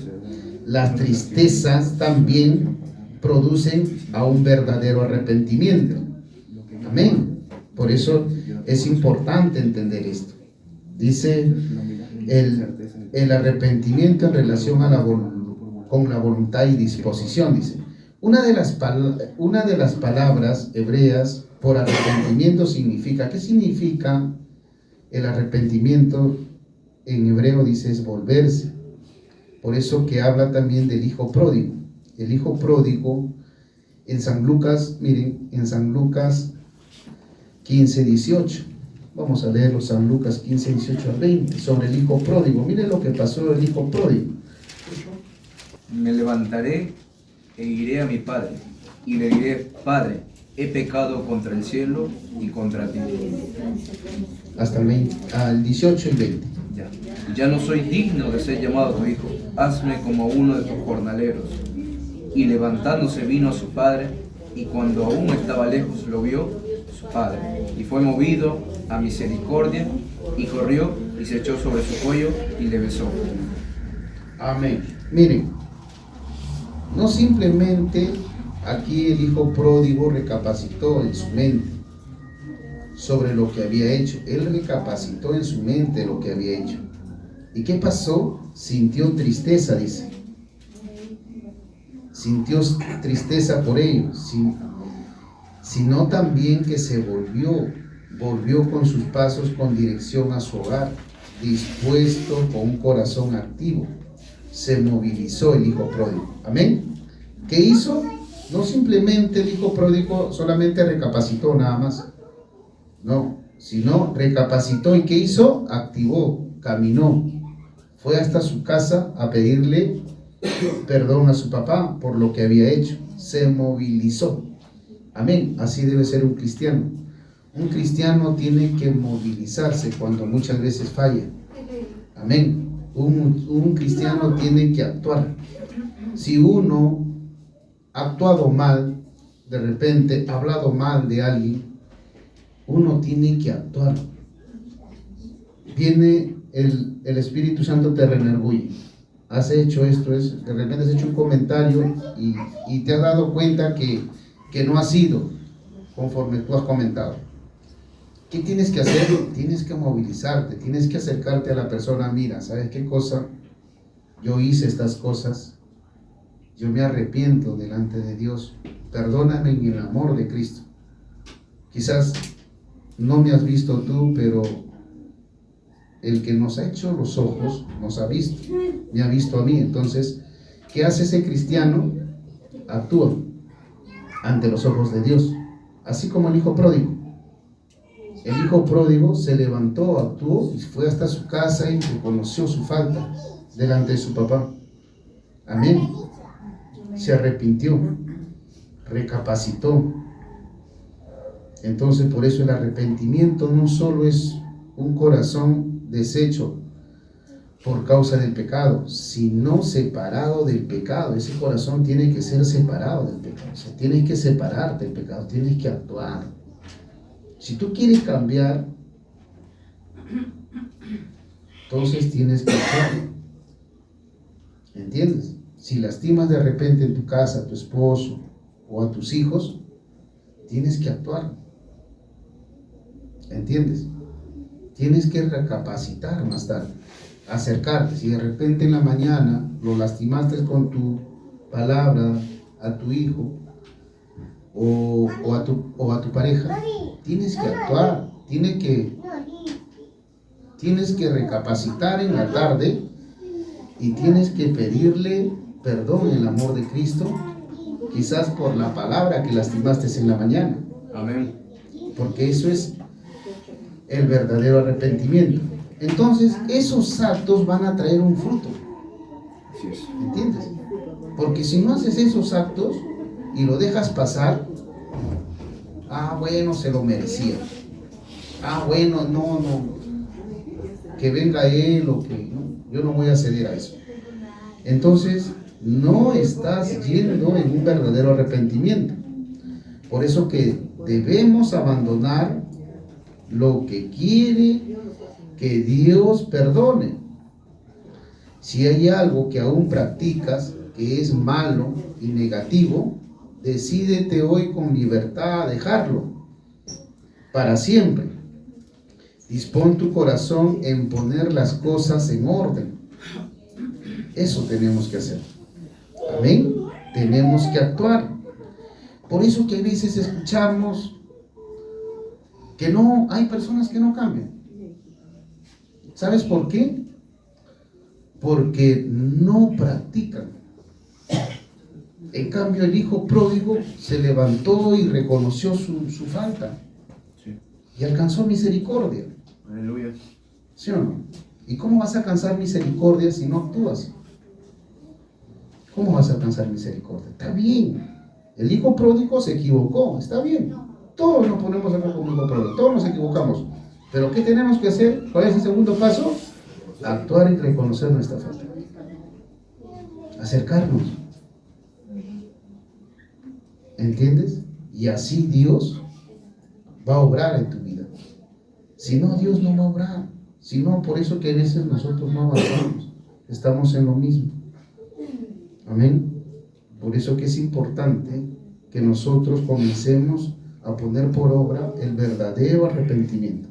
las tristezas también producen a un verdadero arrepentimiento. Amén. Por eso es importante entender esto. Dice el arrepentimiento en relación con la voluntad y disposición, dice. Una de las palabras hebreas por arrepentimiento significa, ¿qué significa el arrepentimiento? En hebreo dice es volverse. Por eso que habla también del hijo pródigo. El hijo pródigo en San Lucas, miren, en San Lucas 15, 18. Vamos a leerlo, San Lucas 15, 18 al 20, sobre el hijo pródigo. Miren lo que pasó el hijo pródigo. Me levantaré e iré a mi padre, y le diré, Padre, he pecado contra el cielo y contra ti. Hasta el 20, al 18 y 20. Ya no soy digno de ser llamado tu hijo, hazme como uno de tus jornaleros. Y levantándose vino a su padre, y cuando aún estaba lejos lo vio su padre, y fue movido a misericordia, y corrió y se echó sobre su cuello y le besó. Amén. Miren, no simplemente aquí el hijo pródigo recapacitó en su mente sobre lo que había hecho. Él recapacitó en su mente lo que había hecho. ¿Y qué pasó? Sintió tristeza, dice. Sintió tristeza por ello, sino también que se volvió con sus pasos con dirección a su hogar, dispuesto con un corazón activo. Se movilizó el hijo pródigo. Amén. ¿Qué hizo? No simplemente el hijo pródigo solamente recapacitó nada más. No, sino recapacitó. ¿Y qué hizo? Activó, caminó. Fue hasta su casa a pedirle perdón a su papá por lo que había hecho. Se movilizó. Amén. Así debe ser un cristiano. Un cristiano tiene que movilizarse cuando muchas veces falla. Amén. Un cristiano tiene que actuar. Si uno ha actuado mal, de repente ha hablado mal de alguien, uno tiene que actuar. Viene el Espíritu Santo, te redarguye. Has hecho esto, de repente has hecho un comentario y te has dado cuenta que no ha sido conforme tú has comentado. ¿Qué tienes que hacer? Tienes que movilizarte, tienes que acercarte a la persona. Mira, ¿sabes qué cosa? Yo hice estas cosas, yo me arrepiento delante de Dios, perdóname en el amor de Cristo. Quizás no me has visto tú, pero el que nos ha hecho los ojos nos ha visto, me ha visto a mí. Entonces, ¿qué hace ese cristiano? Actúa ante los ojos de Dios, así como el hijo pródigo. El hijo pródigo se levantó, actuó y fue hasta su casa y reconoció su falta delante de su papá. Amén. Se arrepintió, recapacitó. Entonces, por eso el arrepentimiento no solo es un corazón deshecho por causa del pecado, sino separado del pecado. Ese corazón tiene que ser separado del pecado. O sea, tienes que separarte del pecado, tienes que actuar. Si tú quieres cambiar, entonces tienes que actuar. ¿Entiendes? Si lastimas de repente en tu casa a tu esposo o a tus hijos, tienes que actuar. ¿Entiendes? Tienes que recapacitar más tarde, acercarte. Si de repente en la mañana lo lastimaste con tu palabra a tu hijo o a tu pareja, tienes que actuar, tienes que recapacitar en la tarde y tienes que pedirle perdón en el amor de Cristo, quizás por la palabra que lastimaste en la mañana. Amén. Porque eso es el verdadero arrepentimiento. Entonces, esos actos van a traer un fruto. Así es. ¿Entiendes? Porque si no haces esos actos y lo dejas pasar, bueno, se lo merecía. Bueno, no, que venga él o que no, yo no voy a ceder a eso. Entonces, no estás yendo en un verdadero arrepentimiento. Por eso que debemos abandonar lo que quiere que Dios perdone. Si hay algo que aún practicas que es malo y negativo, decídete hoy con libertad a dejarlo para siempre. Dispón tu corazón en poner las cosas en orden. Eso tenemos que hacer. Amén. Tenemos que actuar. Por eso que a veces escuchamos que no, hay personas que no cambian. ¿Sabes por qué? Porque no practican. En cambio, el hijo pródigo se levantó y reconoció su falta. Sí. Y alcanzó misericordia. Aleluya. ¿Sí o no? ¿Y cómo vas a alcanzar misericordia si no actúas? ¿Cómo vas a alcanzar misericordia? Está bien. El hijo pródigo se equivocó. Está bien. Todos nos ponemos acá como hijo pródigo. Todos nos equivocamos. Pero ¿qué tenemos que hacer? ¿Cuál es el segundo paso? Actuar y reconocer nuestra falta. Acercarnos. ¿Entiendes? Y así Dios va a obrar en tu vida. Si no, Dios no va a obrar. Si no, por eso que a veces nosotros no avanzamos. Estamos en lo mismo. Amén. Por eso que es importante que nosotros comencemos a poner por obra el verdadero arrepentimiento.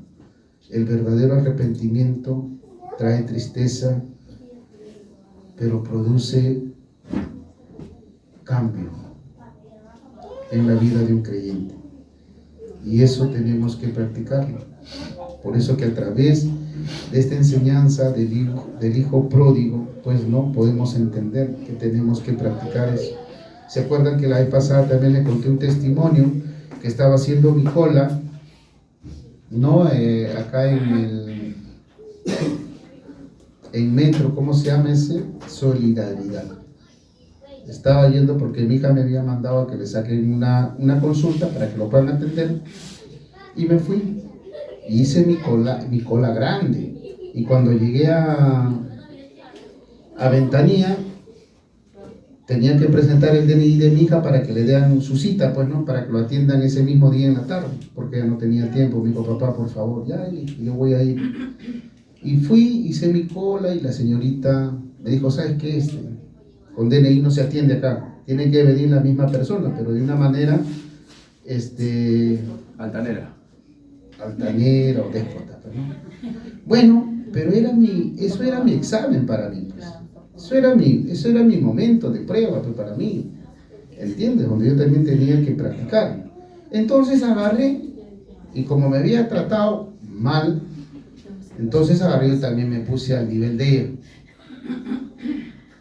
El verdadero arrepentimiento trae tristeza, pero produce cambio en la vida de un creyente. Y eso tenemos que practicarlo. Por eso que a través de esta enseñanza del hijo pródigo, pues no podemos entender que tenemos que practicar eso. ¿Se acuerdan que la vez pasada también le conté un testimonio que estaba haciendo mi cola, ¿no? Acá en Metro, ¿cómo se llama ese? Solidaridad. Estaba yendo porque mi hija me había mandado a que le saquen una consulta para que lo puedan atender, y me fui. Hice mi cola grande, y cuando llegué a Ventanilla tenía que presentar el DNI de mi hija para que le den su cita, pues no, para que lo atiendan ese mismo día en la tarde, porque ella no tenía tiempo. Me dijo, papá, por favor, ya, y yo voy a ir. Y fui, hice mi cola, y la señorita me dijo, ¿sabes qué? Con DNI no se atiende acá, tiene que venir la misma persona, pero de una manera Altanera. altanera o déspota, pues, ¿no? Bueno, pero eso era mi examen para mí, pues. Eso era mi momento de prueba, pues, para mí, ¿entiendes? Donde yo también tenía que practicar. Entonces agarré, y como me había tratado mal, entonces agarré, yo también me puse al nivel de ella.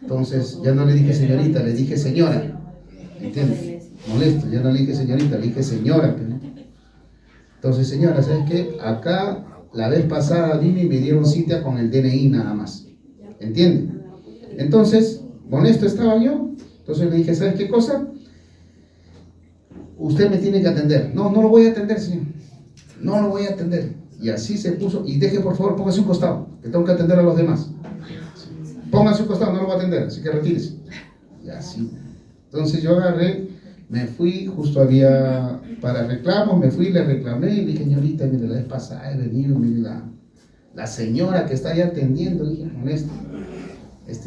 Entonces ya no le dije señorita, le dije señora, ¿entiendes? Molesto, ya no le dije señorita, le dije señora, pues, ¿no? Entonces, señora, ¿sabes qué? Acá la vez pasada vine y me dieron cita con el DNI nada más, ¿entiendes? Entonces, molesto estaba yo, entonces le dije, ¿sabes qué cosa? Usted me tiene que atender. No, no lo voy a atender, señor. No lo voy a atender. Y así se puso, y deje por favor, póngase un costado, que tengo que atender a los demás. Póngase un costado, no lo voy a atender, así que retírese. Y así. Entonces yo agarré, me fui, justo había para reclamos, me fui, le reclamé y dije, señorita, mire, la vez pasada he venido, mire, la señora que está ahí atendiendo, dije, honesto,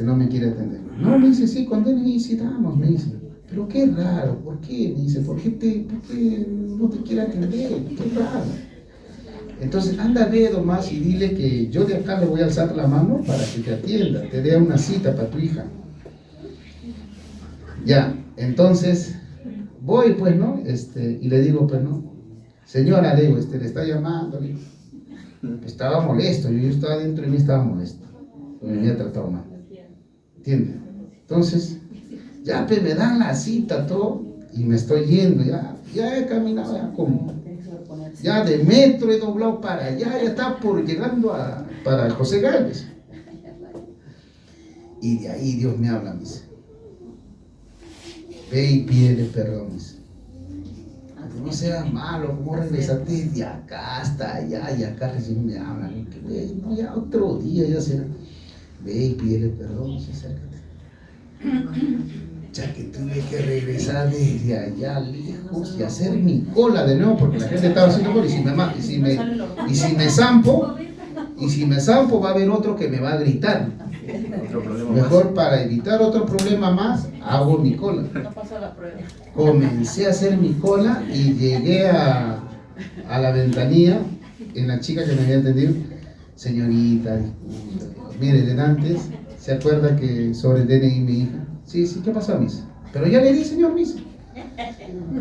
no me quiere atender. No, me dice, sí, con DNI sí damos, me dice. Pero qué raro, ¿por qué? Me dice, ¿por qué no te quiere atender? Qué raro. Entonces, anda, ve nomás y dile que yo de acá le voy a alzar la mano para que te atienda, te dé una cita para tu hija. Ya, entonces, voy pues, ¿no? Y le digo, pues, ¿no? Señora, le digo, le está llamando, le digo. Estaba molesto, yo estaba dentro y me estaba molesto, me había tratado mal, ¿entiendes? Entonces, ya pues me dan la cita, todo, y me estoy yendo, ya he caminado ya como, ya de metro he doblado para allá, ya estaba por llegando para José Gálvez. Y de ahí Dios me habla, me dice, ve y pídele perdón, me dice. No seas malo, ¿cómo regresaste de acá hasta allá? Y acá recién me hablan, que ve, no, ya otro día ya será. Ve y pídele perdón, se acércate. Ya que tuve que regresar desde allá lejos y hacer mi cola de nuevo, porque la gente estaba haciendo cola, y si me zampo va a haber otro que me va a gritar. Mejor para evitar otro problema más, hago mi cola. Comencé a hacer mi cola y llegué a la ventanilla en la chica que me había atendido. Señorita, disculpe, mire, de antes, ¿se acuerda que sobre el DNI mi hija? Sí, ¿qué pasó, misa? Pero ya le di, señor, misa.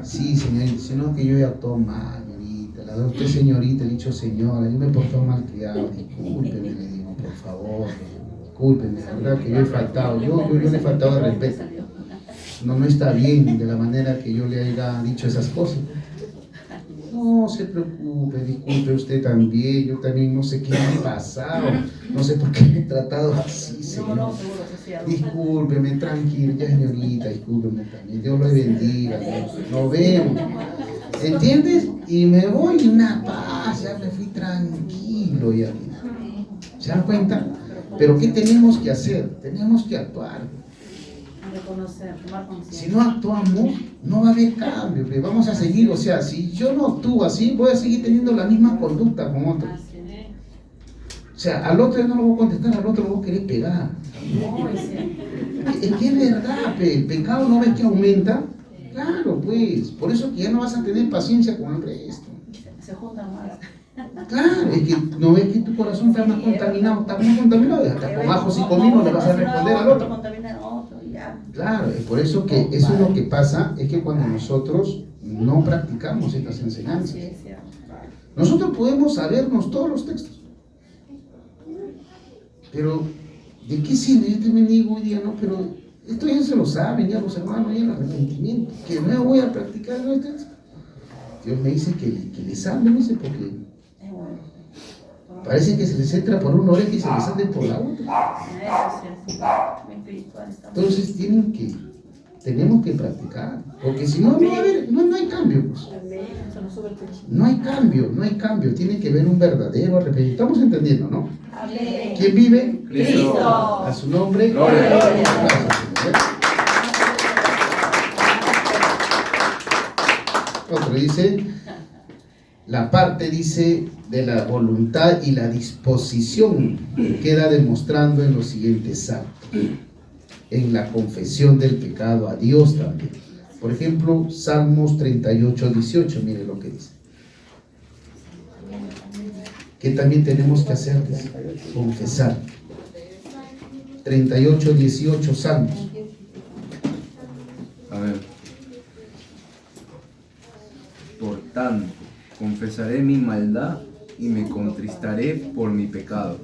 Sí, señorita, sino que yo ya actuó mal, señorita. La de usted, señorita, le he dicho señora, yo me he portado mal criado, discúlpeme, le digo, por favor, discúlpeme, la verdad que yo he faltado, yo le he faltado de respeto. No está bien de la manera que yo le haya dicho esas cosas. No se preocupe, disculpe usted también, yo también no sé qué me ha pasado, no sé por qué me he tratado así, señor. Discúlpeme, tranquilo, ya señorita, discúlpeme también, Dios lo bendiga, nos vemos, ¿entiendes? Y me voy una paz, ya me fui tranquilo, ya. ¿Se dan cuenta? Pero ¿qué tenemos que hacer? Tenemos que actuar. Reconocer, tomar conciencia. Si no actuamos, no va a haber cambio, pero vamos a seguir, o sea, si yo no actúo así, voy a seguir teniendo la misma conducta con otro. O sea, al otro ya no lo voy a contestar, al otro lo voy a querer pegar. Es que es verdad, el pecado no ves que aumenta. Claro, pues, por eso que ya no vas a tener paciencia con el resto. Se juntan más. Claro, es que no ves que tu corazón está más contaminado, y hasta con ajos y comino le vas a responder al otro. Claro, es por eso que eso es lo que pasa, es que cuando nosotros no practicamos estas enseñanzas, nosotros podemos sabernos todos los textos, pero ¿de qué sirve? Yo también digo hoy día, no, pero esto ya se lo saben, ya los hermanos, ya el arrepentimiento, que no voy a practicar, ¿no? Dios me dice que les hable, me dice, porque parece que se les entra por una oreja y se les sale por la otra. Entonces tenemos que practicar, porque si no, no hay cambio. Pues. No hay cambio, tiene que haber un verdadero arrepentimiento. Estamos entendiendo, ¿no? Amén. ¿Quién vive? Cristo. A su nombre. Gloria. Otro dice, la parte dice de la voluntad y la disposición queda demostrando en los siguientes actos. En la confesión del pecado a Dios también. Por ejemplo, Salmos 38:18, mire lo que dice. ¿Qué también tenemos que hacer? Dice, confesar. 38:18 Salmos. A ver. Por tanto, confesaré mi maldad y me contristaré por mi pecado.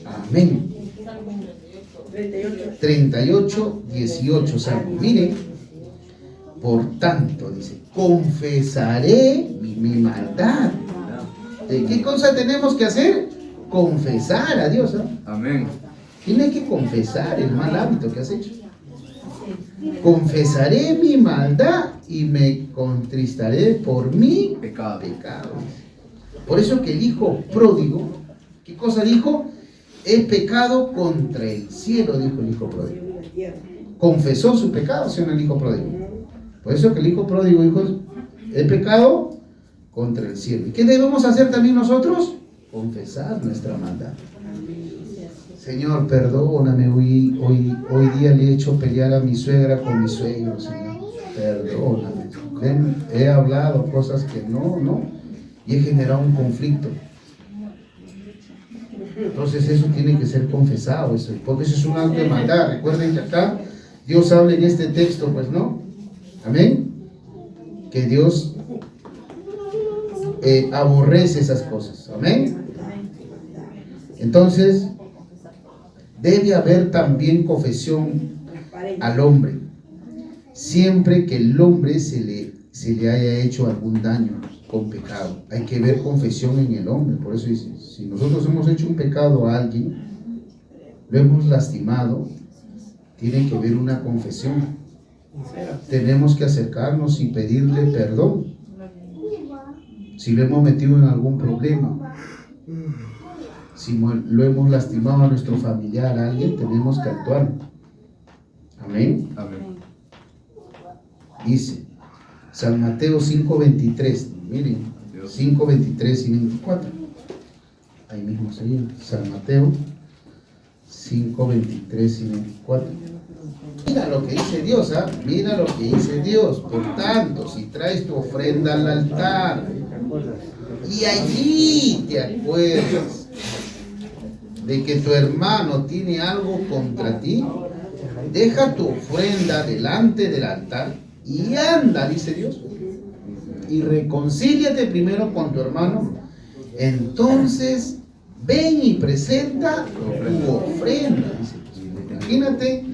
Amén. 38:18 Salmos. Miren, por tanto, dice, confesaré mi maldad. ¿De qué cosa tenemos que hacer? Confesar a Dios. Amén. Tienes que confesar el mal hábito que has hecho. Confesaré mi maldad y me contristaré por mi Pecado. Por eso que el hijo pródigo, ¿qué cosa dijo? He pecado contra el cielo, dijo el hijo pródigo. Confesó su pecado, ¿sí o no, el hijo pródigo? Por eso que el hijo pródigo dijo, he pecado contra el cielo. ¿Y qué debemos hacer también nosotros? Confesar nuestra maldad. Señor, perdóname, hoy día le he hecho pelear a mi suegra con mi suegro, Señor. Perdóname. He hablado cosas que no, y he generado un conflicto. Entonces eso tiene que ser confesado, porque eso es un acto de maldad. Recuerden que acá Dios habla en este texto, pues no. Amén. Que Dios aborrece esas cosas. Amén. Entonces debe haber también confesión al hombre, siempre que el hombre se le haya hecho algún daño con pecado. Hay que ver confesión en el hombre. Por eso dice, si nosotros hemos hecho un pecado a alguien, lo hemos lastimado, tiene que haber una confesión. Tenemos que acercarnos y pedirle perdón si lo hemos metido en algún problema. Si lo hemos lastimado a nuestro familiar, a alguien, tenemos que actuar. Amén. Amén. Dice San Mateo 5:23. Miren, 5:23 y 24. Ahí mismo sería San Mateo 5:23 y 24. Mira lo que dice Dios, ¿ah? Mira lo que dice Dios. Por tanto, si traes tu ofrenda al altar y allí te acuerdas de que tu hermano tiene algo contra ti, deja tu ofrenda delante del altar y anda, dice Dios, y reconcíliate primero con tu hermano, entonces ven y presenta tu ofrenda, dice Dios. Imagínate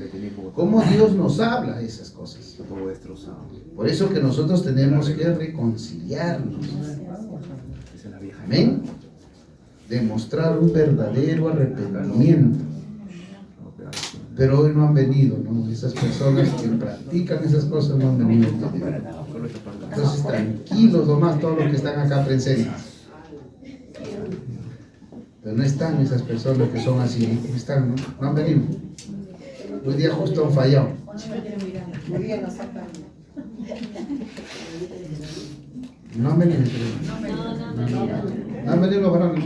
cómo Dios nos habla esas cosas. Por eso que nosotros tenemos que reconciliarnos. Amén. Demostrar un verdadero arrepentimiento. Pero hoy no han venido, ¿no? Esas personas que practican esas cosas no han venido. Entonces, tranquilos nomás todos los que están acá presentes. Pero no están esas personas que son así, no están, ¿no? No han venido. Hoy día justo han fallado. No han venido. No han venido los varones.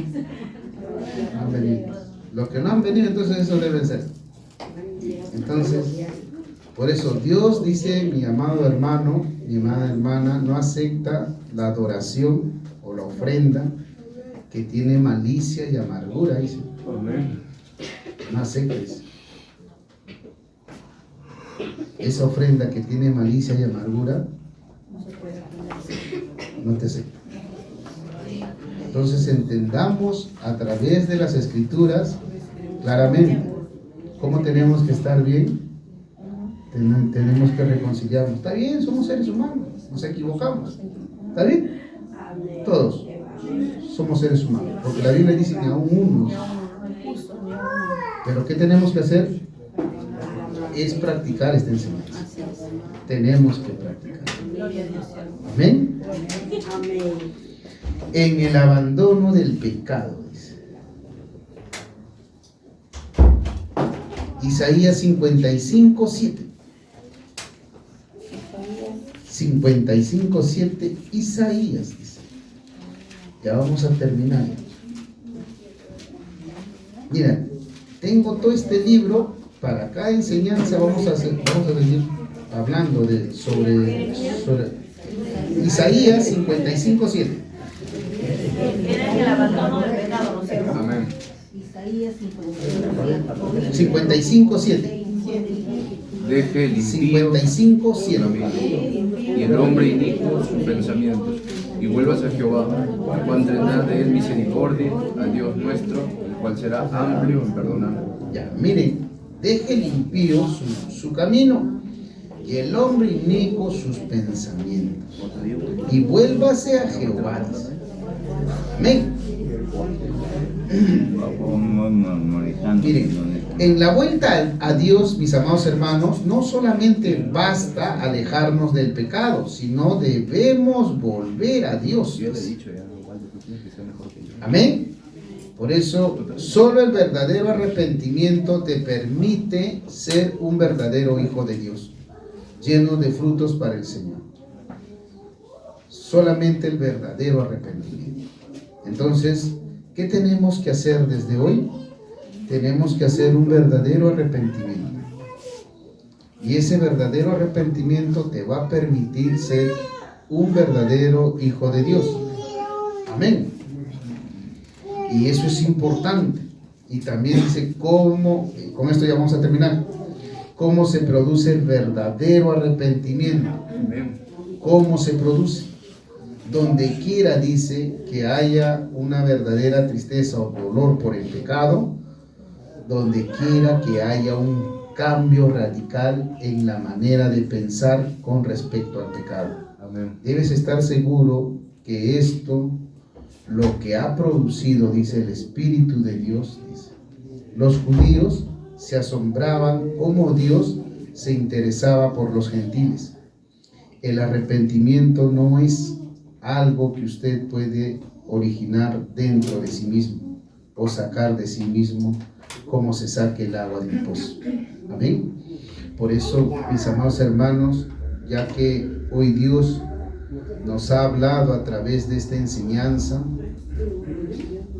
No han venido. Los que no han venido, entonces eso deben ser. Entonces, por eso Dios dice, mi amado hermano, mi amada hermana, no acepta la adoración o la ofrenda que tiene malicia y amargura, dice. No aceptes. Esa ofrenda que tiene malicia y amargura, no te acepta. Entonces entendamos a través de las Escrituras claramente cómo tenemos que estar bien. Tenemos que reconciliarnos. Está bien, somos seres humanos, nos equivocamos. ¿Está bien? Todos somos seres humanos, porque la Biblia dice que aún unos. Pero ¿qué tenemos que hacer? Es practicar esta enseñanza. Tenemos que practicar. Amén. En el abandono del pecado, dice Isaías 55:7. 55:7, Isaías dice. Ya vamos a terminar. Mira, tengo todo este libro para cada enseñanza. Vamos a venir hablando sobre Isaías 55:7. Isaías 55:7. Deje el impío 55:7. y el hombre inicuo sus pensamientos, y vuelvas a Jehová, el cual tendrá de él misericordia, a Dios nuestro, el cual será amplio en perdonar. Ya, miren, deje el impío su camino y el hombre inicuo sus pensamientos, y vuélvase a Jehová. Amén. Miren, en la vuelta a Dios, mis amados hermanos, no solamente basta alejarnos del pecado, sino debemos volver a Dios. Yo le he dicho ya, Waldo, tú tienes que ser mejor que yo. Amén. Por eso, solo el verdadero arrepentimiento te permite ser un verdadero hijo de Dios, lleno de frutos para el Señor. Solamente el verdadero arrepentimiento. Entonces, ¿qué tenemos que hacer desde hoy? Tenemos que hacer un verdadero arrepentimiento. Y ese verdadero arrepentimiento te va a permitir ser un verdadero hijo de Dios. Amén. Y eso es importante. Y también dice cómo, con esto ya vamos a terminar, cómo se produce el verdadero arrepentimiento. Amén. ¿Cómo se produce? Donde quiera dice que haya una verdadera tristeza o dolor por el pecado, donde quiera que haya un cambio radical en la manera de pensar con respecto al pecado. Amén. Debes estar seguro que esto, lo que ha producido, dice el Espíritu de Dios, dice, los judíos se asombraban cómo Dios se interesaba por los gentiles. El arrepentimiento no es algo que usted puede originar dentro de sí mismo o sacar de sí mismo como se saque el agua del pozo. Amén. Por eso, mis amados hermanos, ya que hoy Dios nos ha hablado a través de esta enseñanza,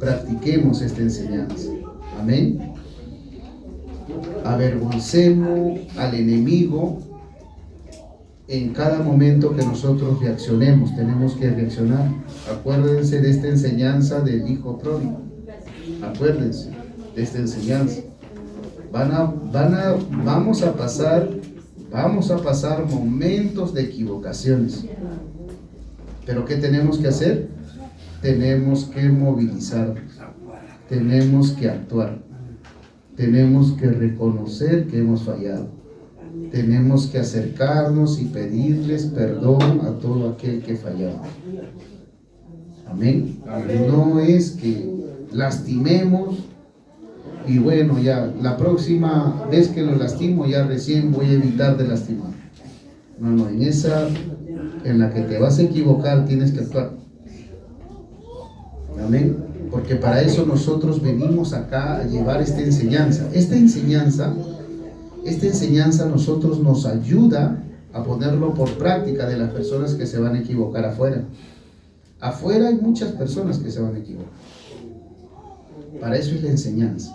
practiquemos esta enseñanza. Amén. Avergoncemos al enemigo en cada momento que nosotros reaccionemos. Tenemos que reaccionar. Acuérdense de esta enseñanza del hijo pródigo. Acuérdense de esta enseñanza. Vamos a pasar momentos de equivocaciones. Pero ¿qué tenemos que hacer? Tenemos que movilizarnos. Tenemos que actuar. Tenemos que reconocer que hemos fallado. Tenemos que acercarnos y pedirles perdón a todo aquel que fallamos. Amén. No es que lastimemos y bueno, ya la próxima vez que lo lastimo ya recién voy a evitar de lastimar. No, en esa en la que te vas a equivocar tienes que actuar. Amén. Porque para eso nosotros venimos acá a llevar esta enseñanza. Esta enseñanza a nosotros nos ayuda a ponerlo por práctica de las personas que se van a equivocar afuera. Afuera hay muchas personas que se van a equivocar. Para eso es la enseñanza.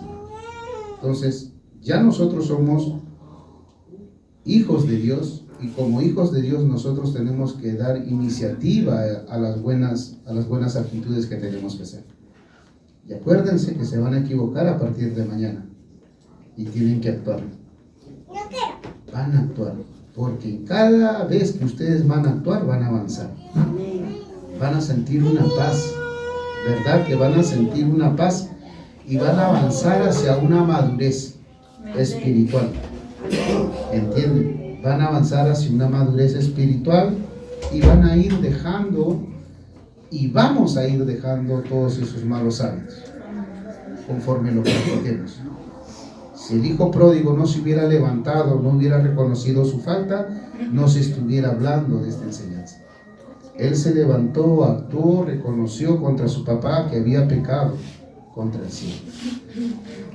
Entonces, ya nosotros somos hijos de Dios y como hijos de Dios nosotros tenemos que dar iniciativa a las buenas actitudes que tenemos que hacer. Y acuérdense que se van a equivocar a partir de mañana y tienen que actuar. Van a actuar, porque cada vez que ustedes van a actuar, van a avanzar. Van a sentir una paz, ¿verdad? Que van a sentir una paz y van a avanzar hacia una madurez espiritual. ¿Entienden? Van a avanzar hacia una madurez espiritual y van a ir dejando y vamos a ir dejando todos esos malos hábitos conforme lo practiquemos. Si el hijo pródigo no se hubiera levantado, no hubiera reconocido su falta, no se estuviera hablando de esta enseñanza. Él se levantó, actuó, reconoció contra su papá que había pecado contra el cielo.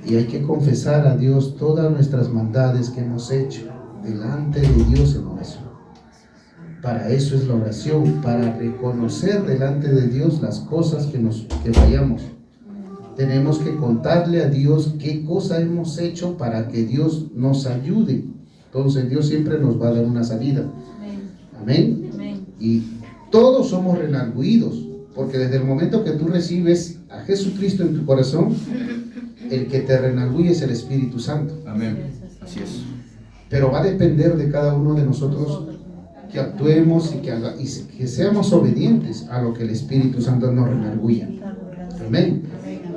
Y hay que confesar a Dios todas nuestras maldades que hemos hecho delante de Dios en oración. Para eso es la oración, para reconocer delante de Dios las cosas que fallamos. Tenemos que contarle a Dios qué cosa hemos hecho para que Dios nos ayude. Entonces Dios siempre nos va a dar una salida. Amén. Y todos somos redarguidos, porque desde el momento que tú recibes a Jesucristo en tu corazón, el que te redarguye es el Espíritu Santo. Amén. Así es. Pero va a depender de cada uno de nosotros que actuemos y que seamos obedientes a lo que el Espíritu Santo nos redarguya. Amén.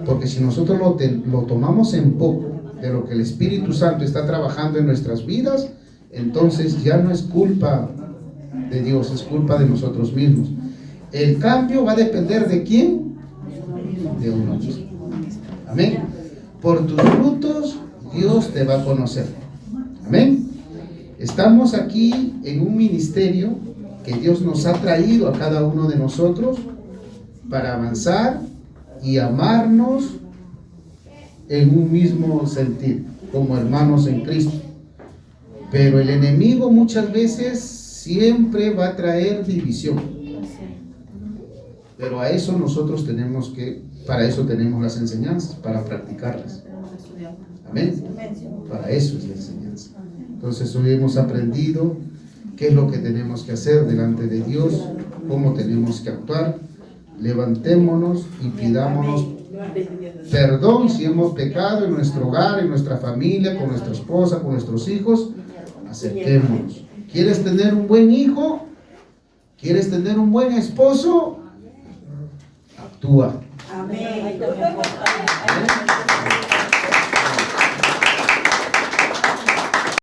Porque si nosotros lo tomamos en poco de lo que el Espíritu Santo está trabajando en nuestras vidas, entonces ya no es culpa de Dios, es culpa de nosotros mismos. El cambio va a depender de quién, de uno mismo. Amén. Por tus frutos Dios te va a conocer. Amén. Estamos aquí en un ministerio que Dios nos ha traído a cada uno de nosotros para avanzar y amarnos en un mismo sentir, como hermanos en Cristo. Pero el enemigo muchas veces siempre va a traer división. Pero a eso nosotros para eso tenemos las enseñanzas, para practicarlas. Amén. Para eso es la enseñanza. Entonces hoy hemos aprendido qué es lo que tenemos que hacer delante de Dios, cómo tenemos que actuar. Levantémonos y pidámonos perdón si hemos pecado en nuestro hogar, en nuestra familia, con nuestra esposa, con nuestros hijos. Acerquémonos. ¿Quieres tener un buen hijo? ¿Quieres tener un buen esposo? Actúa. Amén.